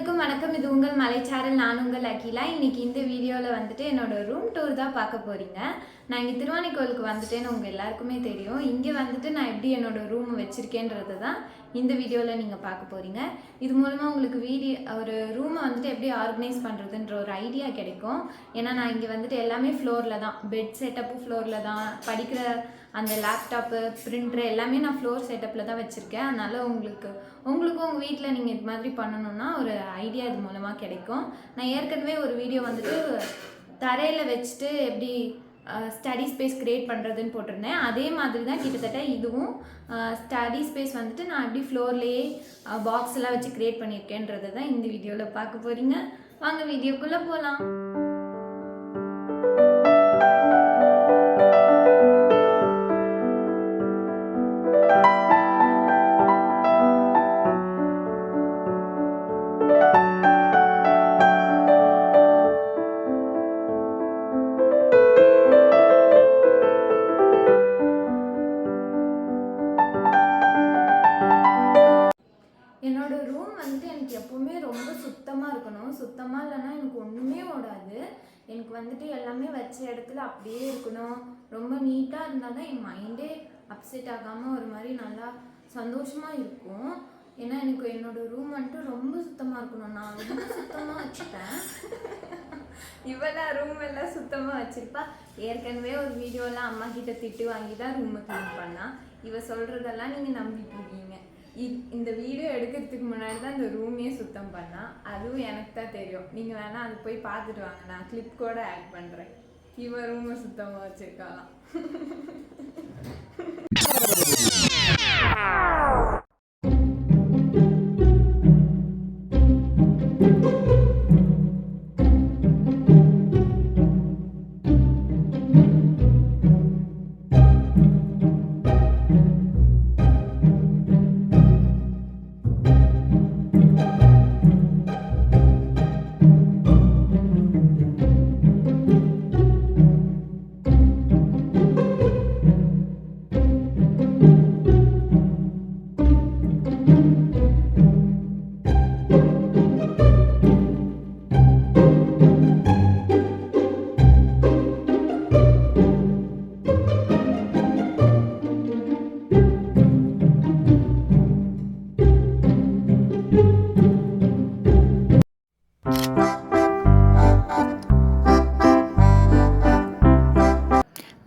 அனைவருக்கும் வணக்கம். இது உங்கள் மலைச்சாரல். நான் உங்கள் அகிலா. இன்னைக்கு இந்த வீடியோவில் வந்துட்டு என்னோட ரூம் டூர் தான் பார்க்க போறீங்க. நான் இங்கே திருவானைக்கோளுக்கு வந்துட்டேன்னு உங்கள் எல்லாருக்குமே தெரியும். இங்கே வந்துட்டு நான் எப்படி என்னோட ரூம் வச்சுருக்கேன்றது தான் இந்த வீடியோவில் நீங்கள் பார்க்க போகிறீங்க. இது மூலமாக உங்களுக்கு ஒரு ரூமை வந்துட்டு எப்படி ஆர்கனைஸ் பண்ணுறதுன்ற ஒரு ஐடியா கிடைக்கும். ஏன்னா நான் இங்கே வந்துட்டு எல்லாமே ஃப்ளோரில் தான், பெட் செட்டப்பும் ஃப்ளோரில் தான், படிக்கிற அந்த லேப்டாப்பு பிரிண்டரு எல்லாமே நான் ஃப்ளோர் செட்டப்பில் தான் வச்சுருக்கேன். அதனால் உங்களுக்கும் உங்கள் வீட்டில் நீங்கள் இது மாதிரி பண்ணணுன்னா ஒரு ஐடியா இது மூலமாக கிடைக்கும். நான் ஏற்கனவே ஒரு வீடியோ வந்துட்டு தரையில் வச்சுட்டு எப்படி ஸ்டடி ஸ்பேஸ் க்ரியேட் பண்ணுறதுன்னு போட்டிருந்தேன். அதே மாதிரி தான் கிட்டத்தட்ட இதுவும் ஸ்டடி ஸ்பேஸ் வந்துட்டு நான் எப்படி ஃப்ளோர்லேயே பாக்ஸ் எல்லாம் வச்சு க்ரியேட் பண்ணியிருக்கேன்றது தான் இந்த வீடியோவில் பார்க்க போகிறீங்க. வாங்க வீடியோக்குள்ளே போகலாம். என்னோட ரூம் வந்துட்டு எனக்கு எப்போவுமே ரொம்ப சுத்தமாக இருக்கணும். சுத்தமாக இல்லைன்னா எனக்கு ஒன்றுமே ஓடாது. எனக்கு வந்துட்டு எல்லாமே வச்ச இடத்துல அப்படியே இருக்கணும். ரொம்ப நீட்டாக இருந்தால் தான் என் மைண்டே அப்செட் ஆகாமல் ஒரு மாதிரி நல்லா சந்தோஷமாக இருக்கும். ஏன்னா எனக்கு என்னோடய ரூம் வந்துட்டு ரொம்ப சுத்தமாக இருக்கணும். நான் ரொம்ப சுத்தமாக வச்சுப்பேன். இவெல்லாம் ரூம் எல்லாம் சுத்தமாக வச்சுருப்பா. ஏற்கனவே ஒரு வீடியோலாம் அம்மா கிட்ட திட்டு வாங்கி தான் ரூமை க்ளீன் பண்ணா. இவ சொல்கிறதெல்லாம் நீங்கள் நம்பிட்டு இருக்கீங்க. இந்த வீடியோ எடுக்கிறதுக்கு முன்னாடி தான் இந்த ரூமையே சுத்தம் பண்ணால், அதுவும் எனக்கு தான் தெரியும். நீங்கள் வேணால் அது போய் பார்த்துட்டு வாங்க, நான் கிளிப் கூட ஆட் பண்ணுறேன். இவன் ரூமை சுத்தமாக வச்சுருக்கலாம்.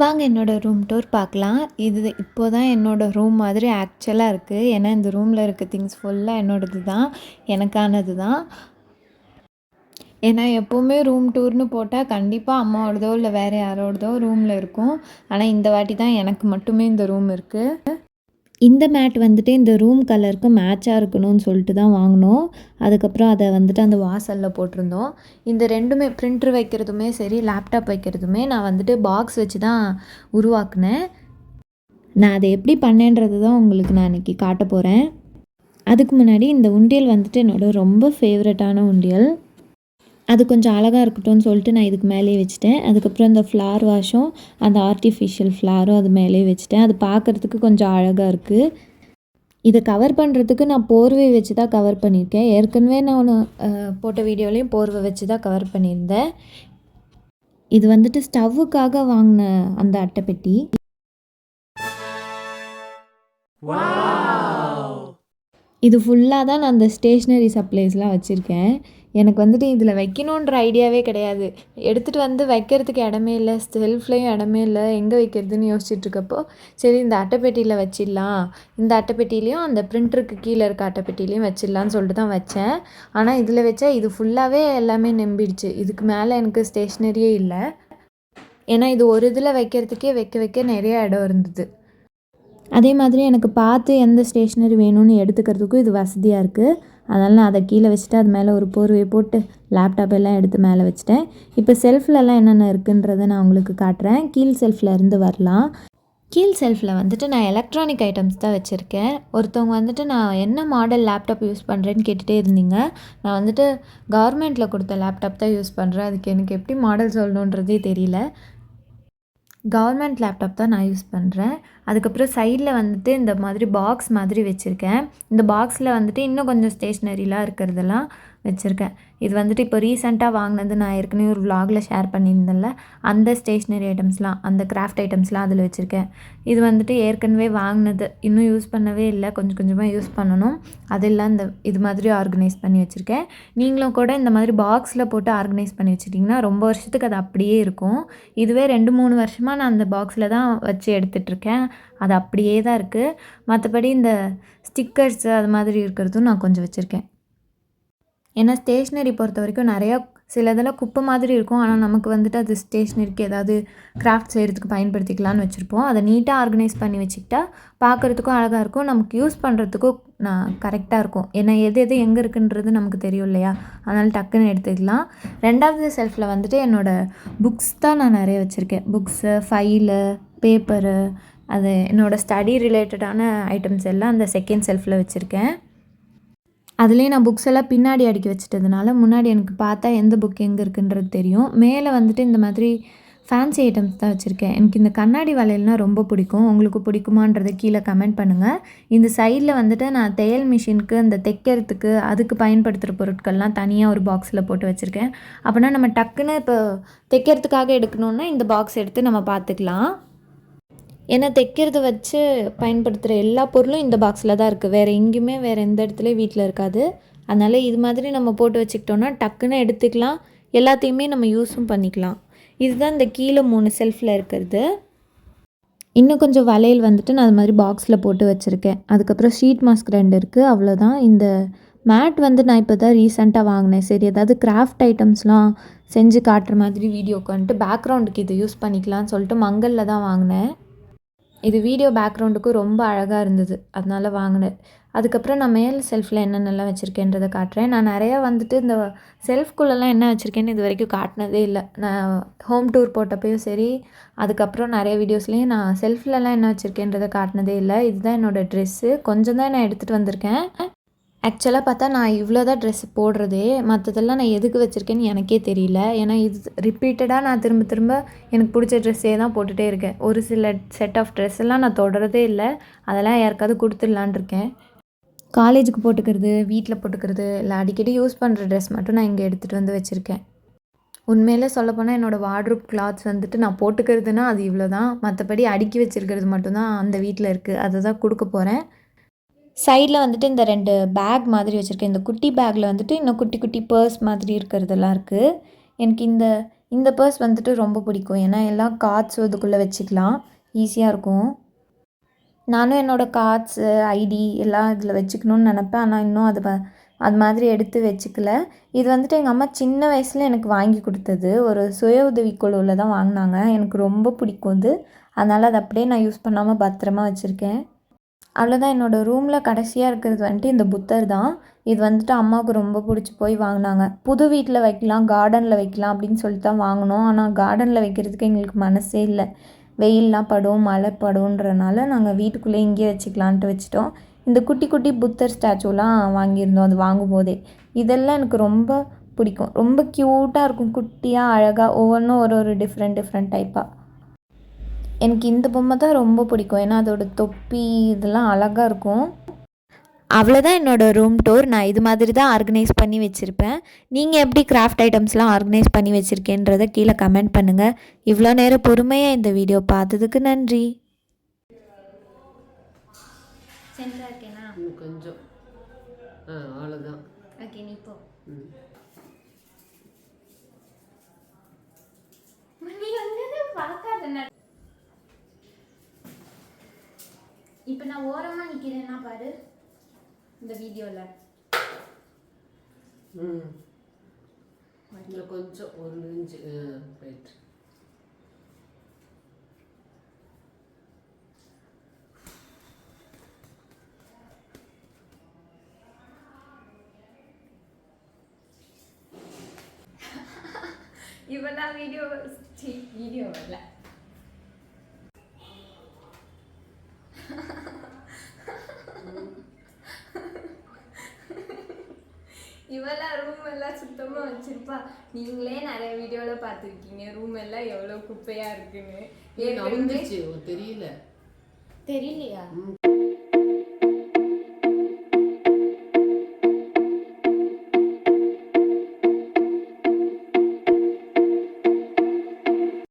வாங்க என்னோடய ரூம் டூர் பார்க்கலாம். இது இப்போ தான் என்னோடய ரூம் மாதிரி ஆக்சுவலாக இருக்குது. ஏன்னா இந்த ரூமில் இருக்க திங்ஸ் ஃபுல்லாக என்னோடது தான், எனக்கானது தான். ஏன்னா எப்போவுமே ரூம் டூர்னு போட்டால் கண்டிப்பாக அம்மாவோடதோ இல்லை வேறு யாரோடதோ ரூமில் இருக்கும். ஆனால் இந்த வாட்டி தான் எனக்கு மட்டுமே இந்த ரூம் இருக்குது. இந்த மேட் வந்துட்டு இந்த ரூம் கலருக்கு மேட்சாக இருக்கணும்னு சொல்லிட்டு தான் வாங்கினோம். அதுக்கப்புறம் அதை வந்துட்டு அந்த வாசலில் போட்டிருந்தோம். இந்த ரெண்டுமே பிரிண்டர் வைக்கிறதுமே சரி, லேப்டாப் வைக்கிறதுமே நான் வந்துட்டு பாக்ஸ் வச்சு தான் உருவாக்குனேன். நான் அதை எப்படி பண்ணேன்றது தான் உங்களுக்கு நான் இன்றைக்கி காட்ட போகிறேன். அதுக்கு முன்னாடி இந்த உண்டியல் வந்துட்டு என்னோடய ரொம்ப ஃபேவரட்டான உண்டியல். அது கொஞ்சம் அழகாக இருக்கட்டும்னு சொல்லிட்டு நான் இதுக்கு மேலேயே வச்சுட்டேன். அதுக்கப்புறம் இந்த ஃப்ளார் வாஷும் அந்த ஆர்டிஃபிஷியல் ஃப்ளாரும் அது மேலேயே வச்சுட்டேன். அது பார்க்குறதுக்கு கொஞ்சம் அழகாக இருக்குது. இதை கவர் பண்ணுறதுக்கு நான் போர்வை வச்சு தான் கவர் பண்ணியிருக்கேன். ஏற்கனவே நான் ஒன்று போட்ட வீடியோலையும் போர்வை வச்சு தான் கவர் பண்ணியிருந்தேன். இது வந்துட்டு ஸ்டவ்வுக்காக வாங்கின அந்த அட்டைப்பெட்டி. இது ஃபுல்லாக தான் நான் அந்த ஸ்டேஷ்னரி சப்ளைஸ்லாம் வச்சுருக்கேன். எனக்கு வந்துட்டு இதில் வைக்கணுன்ற ஐடியாவே கிடையாது. எடுத்துகிட்டு வந்து வைக்கிறதுக்கு இடமே இல்லை, செல்ஃப்லேயும் இடமே இல்லை, எங்கே வைக்கிறதுன்னு யோசிச்சுட்ருக்கப்போ சரி இந்த அட்டைப்பெட்டியில் வச்சிடலாம், இந்த அட்டைப்பெட்டிலையும் அந்த பிரிண்டருக்கு கீழே இருக்க அட்டைப்பெட்டிலையும் வச்சிடலான்னு சொல்லிட்டு தான் வச்சேன். ஆனால் இதில் வச்சா இது ஃபுல்லாகவே எல்லாமே நம்பிடுச்சு. இதுக்கு மேலே எனக்கு ஸ்டேஷ்னரியே இல்லை. ஏன்னா இது ஒரு இதில் வைக்கிறதுக்கே வைக்க நிறைய இடம் இருந்தது. அதே மாதிரி எனக்கு பார்த்து எந்த ஸ்டேஷ்னரி வேணும்னு எடுத்துக்கிறதுக்கும் இது வசதியாக இருக்குது. அதனால் நான் அதை கீழே வச்சுட்டு அது மேலே ஒரு போர்வையை போட்டு லேப்டாப் எல்லாம் எடுத்து மேலே வச்சுட்டேன். இப்போ செல்ஃப்லலாம் என்னென்ன இருக்குன்றதை நான் உங்களுக்கு காட்டுறேன். கீழ் செல்ஃபில் இருந்து வரலாம். கீழ் செல்ஃபில் வந்துட்டு நான் எலக்ட்ரானிக் ஐட்டம்ஸ் தான் வச்சுருக்கேன். ஒருத்தவங்க வந்துட்டு நான் என்ன மாடல் லேப்டாப் யூஸ் பண்ணுறேன்னு கேட்டுகிட்டே இருந்தீங்க. நான் வந்துட்டு கவர்மெண்ட்டில் கொடுத்த லேப்டாப் தான் யூஸ் பண்ணுறேன். அதுக்கு எனக்கு எப்படி மாடல் சொல்லணுன்றதே தெரியல. கவர்மெண்ட் லேப்டாப் தான் நான் யூஸ் பண்ணுறேன். அதுக்கப்புறம் சைடில் வந்துட்டு இந்த மாதிரி பாக்ஸ் மாதிரி வச்சுருக்கேன். இந்த பாக்ஸில் வந்துட்டு இன்னும் கொஞ்சம் ஸ்டேஷ்னரிலாம் இருக்கிறதெல்லாம் வச்சுருக்கேன். இது வந்துட்டு இப்போ ரீசெண்டாக வாங்கினது, நான் ஏற்கனவே ஒரு விலாகில் ஷேர் பண்ணியிருந்தேன்ல, அந்த ஸ்டேஷ்னரி ஐட்டம்ஸ்லாம், அந்த கிராஃப்ட் ஐட்டம்ஸ்லாம் அதில் வச்சுருக்கேன். இது வந்துட்டு ஏற்கனவே வாங்கினது, இன்னும் யூஸ் பண்ணவே இல்லை, கொஞ்சம் கொஞ்சமாக யூஸ் பண்ணணும். அதெல்லாம் இது மாதிரி ஆர்கனைஸ் பண்ணி வச்சுருக்கேன். நீங்களும் கூட இந்த மாதிரி பாக்ஸில் போட்டு ஆர்கனைஸ் பண்ணி வச்சுட்டிங்கன்னா ரொம்ப வருஷத்துக்கு அது அப்படியே இருக்கும். இதுவே 2-3 வருஷமாக நான் அந்த பாக்ஸில் தான் வச்சு எடுத்துகிட்ருக்கேன். அது அப்படியே தான் இருக்குது. மற்றபடி இந்த ஸ்டிக்கர்ஸு அது மாதிரி இருக்கிறதும் நான் கொஞ்சம் வச்சுருக்கேன். ஏன்னா ஸ்டேஷ்னரி பொறுத்த வரைக்கும் நிறையா சில இதெல்லாம் குப்பை மாதிரி இருக்கும். ஆனால் நமக்கு வந்துட்டு அது ஸ்டேஷ்னரிக்கு ஏதாவது கிராஃப்ட் செய்கிறதுக்கு பயன்படுத்திக்கலான்னு வச்சுருப்போம். அதை நீட்டாக ஆர்கனைஸ் பண்ணி வச்சுக்கிட்டா பார்க்குறதுக்கும் அழகாக இருக்கும், நமக்கு யூஸ் பண்ணுறதுக்கும் கரெக்டாக இருக்கும். ஏன்னா எது எது எங்கே இருக்குன்றது நமக்கு தெரியும் இல்லையா? அதனால் டக்குன்னு எடுத்துக்கலாம். 2வது செல்ஃபில் வந்துட்டு என்னோடய புக்ஸ் தான் நான் நிறைய வச்சுருக்கேன். புக்ஸு, ஃபைலு, பேப்பரு, அது என்னோடய ஸ்டடி ரிலேட்டடான ஐட்டம்ஸ் எல்லாம் அந்த செகண்ட் செல்ஃபில் வச்சுருக்கேன். அதுலேயே நான் புக்ஸ் எல்லாம் பின்னாடி அடுக்கி வச்சுட்டதுனால முன்னாடி எனக்கு பார்த்தா எந்த புக் எங்கே இருக்குன்றது தெரியும். மேலே வந்துட்டு இந்த மாதிரி ஃபேன்சி ஐட்டம்ஸ் தான் வச்சுருக்கேன். எனக்கு இந்த கண்ணாடி வளையல்னால் ரொம்ப பிடிக்கும். உங்களுக்கு பிடிக்குமான்றதை கீழே கமெண்ட் பண்ணுங்கள். இந்த சைடில் வந்துட்டு நான் தையல் மிஷினுக்கு அந்த தைக்கிறதுக்கு அதுக்கு பயன்படுத்துகிற பொருட்கள்லாம் தனியாக ஒரு பாக்ஸில் போட்டு வச்சுருக்கேன். அப்படின்னா நம்ம டக்குன்னு இப்போ தைக்கிறதுக்காக எடுக்கணுன்னா இந்த பாக்ஸ் எடுத்து நம்ம பார்த்துக்கலாம். ஏன்னா தைக்கிறத வச்சு பயன்படுத்துகிற எல்லா பொருளும் இந்த பாக்ஸில் தான் இருக்குது. வேறு எங்கேயுமே வேறு எந்த இடத்துலையும் வீட்டில் இருக்காது. அதனால் இது மாதிரி நம்ம போட்டு வச்சுக்கிட்டோன்னா டக்குன்னு எடுத்துக்கலாம், எல்லாத்தையுமே நம்ம யூஸும் பண்ணிக்கலாம். இதுதான் இந்த கீழே 3 செல்ஃபில் இருக்கிறது. இன்னும் கொஞ்சம் வளையல் வந்துட்டு நான் அது மாதிரி பாக்ஸில் போட்டு வச்சுருக்கேன். அதுக்கப்புறம் ஷீட் மாஸ்க் 2 இருக்குது, அவ்வளோதான். இந்த மேட் வந்து நான் இப்போ தான் ரீசெண்டாக வாங்கினேன். சரி ஏதாவது கிராஃப்ட் ஐட்டம்ஸ்லாம் செஞ்சு காட்டுற மாதிரி வீடியோக்கு வந்துட்டு பேக்ரவுண்டுக்கு இது யூஸ் பண்ணிக்கலாம்னு சொல்லிட்டு மங்கலில் தான் வாங்கினேன். இது வீடியோ பேக்ரவுண்டுக்கும் ரொம்ப அழகாக இருந்தது, அதனால் வாங்கினேன். அதுக்கப்புறம் நான் மேல் செல்ஃபில் என்னென்னலாம் வச்சுருக்கேன்றதை காட்டுறேன். நான் நிறையா வந்துட்டு இந்த செல்ஃப்குள்ளெல்லாம் என்ன வச்சுருக்கேன்னு இது வரைக்கும் காட்டினதே இல்லை. நான் ஹோம் டூர் போட்டப்பையும் சரி, அதுக்கப்புறம் நிறைய வீடியோஸ்லேயும் நான் செல்ஃப்லலாம் என்ன வச்சுருக்கேன்றதை காட்டினதே இல்லை. இதுதான் என்னோடய ட்ரெஸ்ஸு, கொஞ்சம் தான் நான் எடுத்துகிட்டு வந்திருக்கேன். ஆக்சுவலாக பார்த்தா நான் இவ்வளோ தான் ட்ரெஸ்ஸு போடுறதே, மற்றதெல்லாம் நான் எதுக்கு வச்சுருக்கேன்னு எனக்கே தெரியல. ஏன்னா இது ரிப்பீட்டடாக நான் திரும்ப திரும்ப எனக்கு பிடிச்ச ட்ரெஸ்ஸே தான் போட்டுகிட்டே இருக்கேன். ஒரு சில செட் ஆஃப் ட்ரெஸ் எல்லாம் நான் தொடரதே இல்லை, அதெல்லாம் யாருக்காவது கொடுத்துடலான் இருக்கேன். காலேஜுக்கு போட்டுக்கிறது, வீட்டில் போட்டுக்கிறது, இல்லை அடிக்கடி யூஸ் பண்ணுற ட்ரெஸ் மட்டும் நான் இங்கே எடுத்துகிட்டு வந்து வச்சுருக்கேன். உண்மையிலே சொல்லப்போனால் என்னோடய வார்ட்ரோப் கிளாத்ஸ் வந்துட்டு நான் போட்டுக்கிறதுனா அது இவ்வளோ தான். மற்றபடி அடுக்கி வச்சுருக்கிறது மட்டும்தான் அந்த வீட்டில் இருக்குது, அதை தான் கொடுக்க போகிறேன். சைடில் வந்துட்டு இந்த 2 பேக் மாதிரி வச்சுருக்கேன். இந்த குட்டி பேக்கில் வந்துட்டு இன்னும் குட்டி குட்டி பர்ஸ் மாதிரி இருக்கிறதெல்லாம் இருக்குது. எனக்கு இந்த பர்ஸ் வந்துட்டு ரொம்ப பிடிக்கும். ஏன்னா எல்லாம் கார்ட்ஸ் இதுக்குள்ளே வச்சுக்கலாம், ஈஸியாக இருக்கும். நானும் என்னோடய கார்ட்ஸு, ஐடி எல்லாம் இதில் வச்சுக்கணுன்னு நினப்பேன். ஆனால் இன்னும் அது மாதிரி எடுத்து வச்சுக்கல. இது வந்துட்டு எங்கள் அம்மா சின்ன வயசில் எனக்கு வாங்கி கொடுத்தது. ஒரு சுய உதவி குழுவில் தான் வாங்கினாங்க. எனக்கு ரொம்ப பிடிக்கும் அது. அதனால் அதை அப்படியே நான் யூஸ் பண்ணாமல் பத்திரமா வச்சுருக்கேன். அவ்வளோதான். என்னோடய ரூமில் கடைசியாக இருக்கிறது வந்துட்டு இந்த புத்தர் தான். இது வந்துட்டு அம்மாவுக்கு ரொம்ப பிடிச்சி போய் வாங்கினாங்க. புது வீட்டில் வைக்கலாம், கார்டனில் வைக்கலாம் அப்படின்னு சொல்லிட்டு தான் வாங்கினோம். ஆனால் கார்டனில் வைக்கிறதுக்கு எங்களுக்கு மனசே இல்லை. வெயிலெலாம் படும், மழை படும்ன்றனால நாங்கள் வீட்டுக்குள்ளே இங்கேயே வச்சுக்கலான்ட்டு வச்சுட்டோம். இந்த குட்டி குட்டி புத்தர் ஸ்டாச்சுலாம் வாங்கியிருந்தோம் அது வாங்கும்போதே. இதெல்லாம் எனக்கு ரொம்ப பிடிக்கும். ரொம்ப க்யூட்டாக இருக்கும், குட்டியாக அழகாக, ஒவ்வொன்றும் ஒரு டிஃப்ரெண்ட் டைப்பாக. எனக்கு இந்த பொம்மை தான் ரொம்ப பிடிக்கும். ஏன்னா அதோடய தொப்பி இதெல்லாம் அழகாக இருக்கும். அவ்வளோதான் என்னோடய ரூம் டூர். நான் இது மாதிரி தான் ஆர்கனைஸ் பண்ணி வச்சுருப்பேன். நீங்கள் எப்படி கிராஃப்ட் ஐட்டம்ஸ்லாம் ஆர்கனைஸ் பண்ணி வச்சுருக்கேன்றதை கீழே கமெண்ட் பண்ணுங்கள். இவ்வளோ நேரம் பொறுமையாக இந்த வீடியோ பார்த்ததுக்கு நன்றி. கொஞ்சம் அவ்வளோதான். ஓகே, நீ போ. இப்போ நான் ஓரமாக நிற்கிறேன்னா பாரு இந்த வீடியோவில். கொஞ்சம் 1 இன்ச்சு ரைட். இவெல்லாம் வீடியோ வரல. இவெல்லாம் ரூம் எல்லாம் சுத்தமாக வச்சிருப்பா. நீங்களே நிறைய வீடியோவில் பார்த்துருக்கீங்க ரூம் எல்லாம் எவ்வளோ குப்பையாக இருக்குன்னு. தெரியல. தெரியலையா?